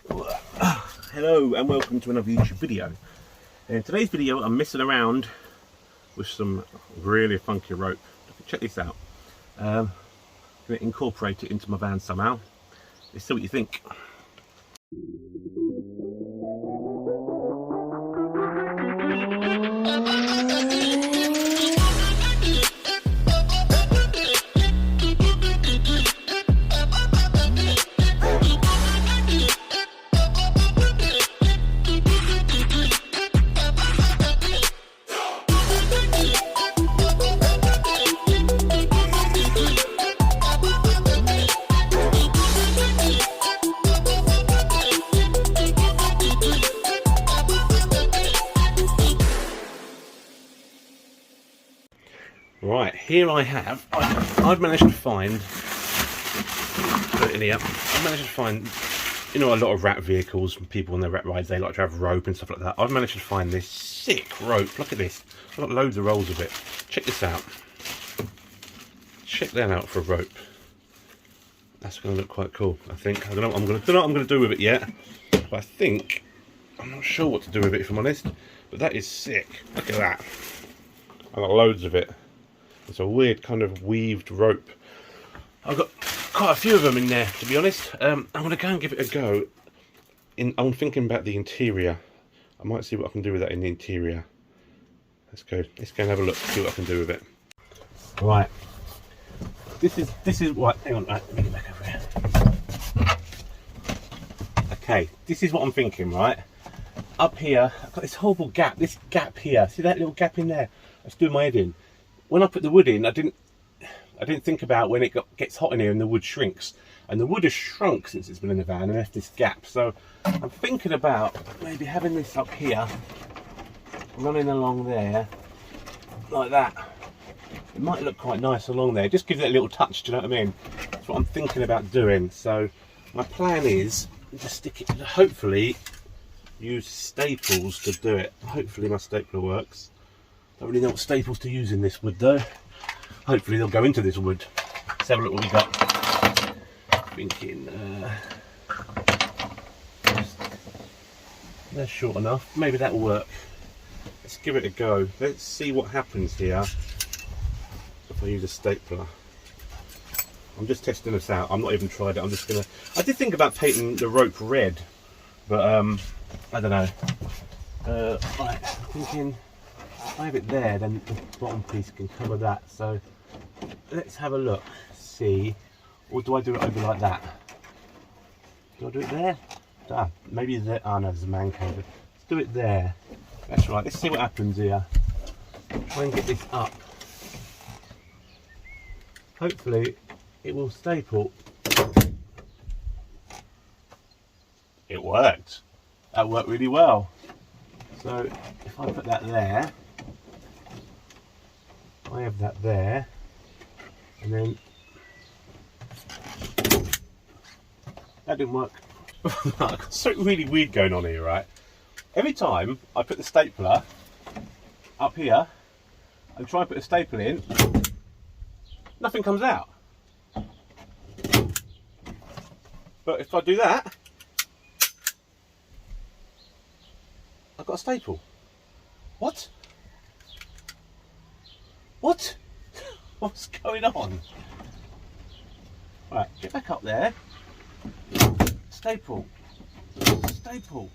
Hello and welcome to another YouTube video. In today's video I'm messing around with some really funky rope. Check this out. I'm going to incorporate it into my van somehow. Let's see what you think. Right, here I've managed to find, put it in here, I've managed to find, you know, a lot of rat vehicles, people on their rat rides, they like to have rope and stuff like that. I've managed to find this sick rope. Look at this. I've got loads of rolls of it. Check this out. Check that out for a rope. That's going to look quite cool, I think. I don't know what I'm going to do with it yet, but I think, I'm not sure what to do with it if I'm honest, but that is sick. Look at that. I've got loads of it. It's a weird kind of weaved rope. I've got quite a few of them in there, to be honest. I'm going to go and give it a go. I'm thinking about the interior. I might see what I can do with that in the interior. Let's go and have a look, see what I can do with it. Right. This is what, hang on, right, let me get back over here. Okay, this is what I'm thinking, right? Up here, I've got this horrible gap, this gap here. See that little gap in there? Let's do my head in. When I put the wood in, I didn't think about when it gets hot in here and the wood shrinks. And the wood has shrunk since it's been in the van and left this gap. So I'm thinking about maybe having this up here, running along there, like that. It might look quite nice along there. Just gives it a little touch, do you know what I mean? That's what I'm thinking about doing. So my plan is to stick it, hopefully use staples to do it. Hopefully my stapler works. Don't really know what staples to use in this wood though. Hopefully they'll go into this wood. Let's have a look what we got. Thinking, they're short enough. Maybe that'll work. Let's give it a go. Let's see what happens here if I use a stapler. I'm just testing this out. I'm not even tried it. I'm just gonna. I did think about painting the rope red, but I don't know. Right, I'm thinking. If I have it there, then the bottom piece can cover that. So let's have a look, see, or do I do it over like that? Do I do it there? Maybe there. Oh no, there's a man cave. Let's do it there. That's right. Let's see what happens here. Try and get this up. Hopefully, it will staple. It worked. That worked really well. So if I put that there. I have that there, and then that didn't work. Something really weird going on here, right? Every time I put the stapler up here and try and put a staple in, nothing comes out. But if I do that, I've got a staple. What? What? What's going on? Right, get back up there. Staple. Staple.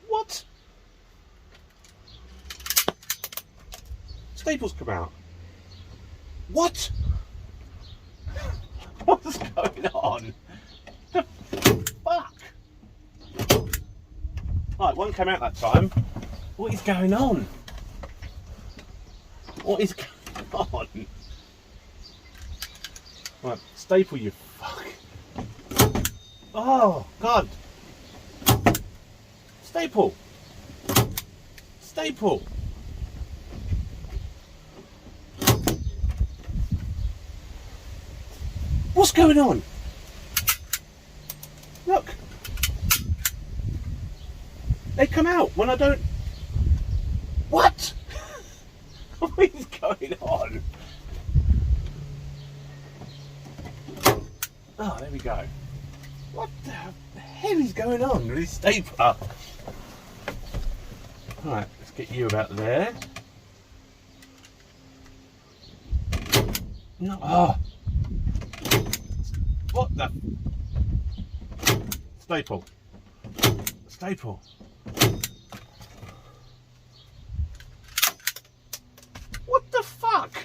What? Staples come out. What? What's going on? The fuck? Right, one came out that time. What is going on? What is going on? Right, staple, you fuck. Oh, God. Staple. Staple. What's going on? Look. They come out when I don't... What? What is going on? Oh, there we go. What the hell is going on with this stapler? Right, let's get you about there. No. Oh. What the? Staple. Staple. What the fuck?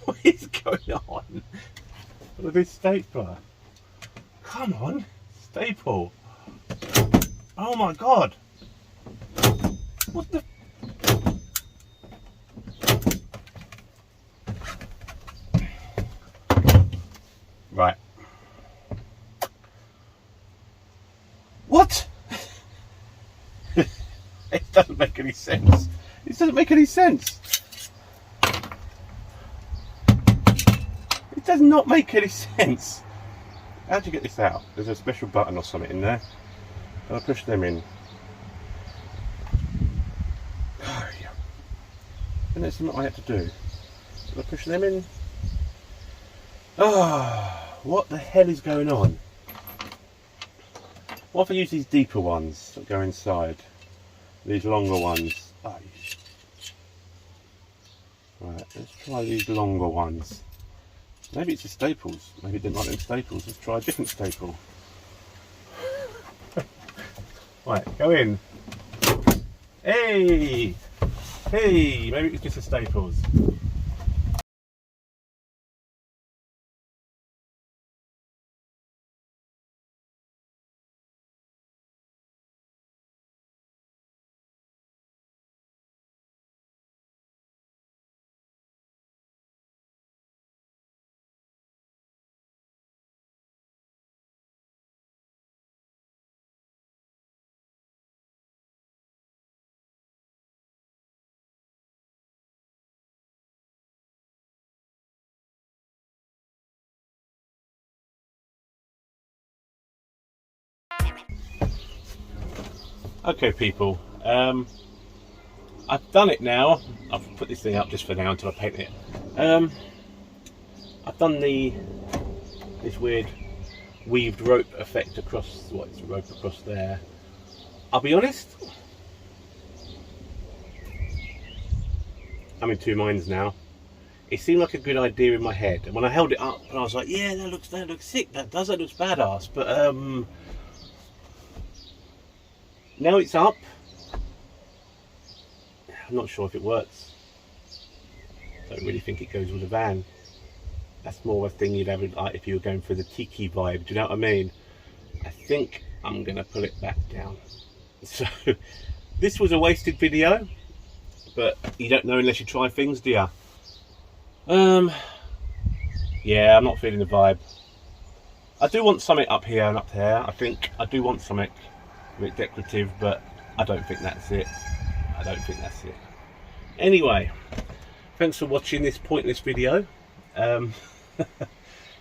What is going on with this stapler? Come on, staple. Oh my god. What the? Right. What? It doesn't make any sense. It doesn't make any sense. It does not make any sense. How'd you get this out? There's a special button or something in there. I'll push them in. Oh, yeah. And that's what I had to do. I'll push them in. Oh, what the hell is going on? What if I use these deeper ones that go inside? These longer ones. Oh, right, let's try these longer ones. Maybe it's the staples. Maybe it didn't like them staples. Let's try a different staple. Right, go in. Hey! Hey! Maybe it's just the staples. Okay, people, I've done it now. I've put this thing up just for now until I paint it. I've done this weird weaved rope effect across, it's a rope across there. I'll be honest, I'm in two minds now. It seemed like a good idea in my head, and when I held it up, and I was like, yeah, that looks sick. That looks badass. But now it's up, I'm not sure if it works. Don't really think it goes with the van. That's more of a thing you'd have like if you were going for the tiki vibe. Do you know what I mean? I think I'm gonna pull it back down. So this was a wasted video, but you don't know unless you try things, do you? Yeah, I'm not feeling the vibe. I do want something up here and up there. I think I do want something a bit decorative, but I don't think that's it. I don't think that's it. Anyway, thanks for watching this pointless video. Let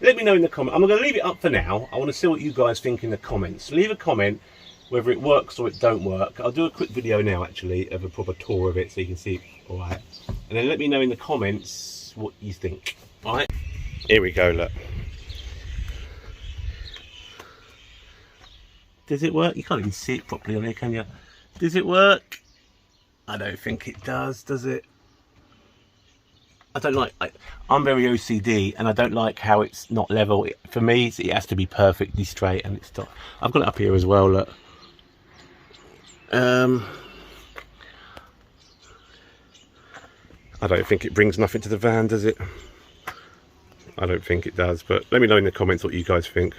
me know in the comments. I'm going to leave it up for now. I want to see what you guys think in the comments. Leave a comment whether it works or it don't work. I'll do a quick video now actually of a proper tour of it so you can see it alright. And then let me know in the comments what you think. Alright, here we go, look. Does it work? You can't even see it properly on here, can you? Does it work? I don't think it does it? I don't like, I'm very OCD and I don't like how it's not level. For me, it has to be perfectly straight, and it's not. I've got it up here as well, look. I don't think it brings nothing to the van, does it? I don't think it does, but let me know in the comments what you guys think.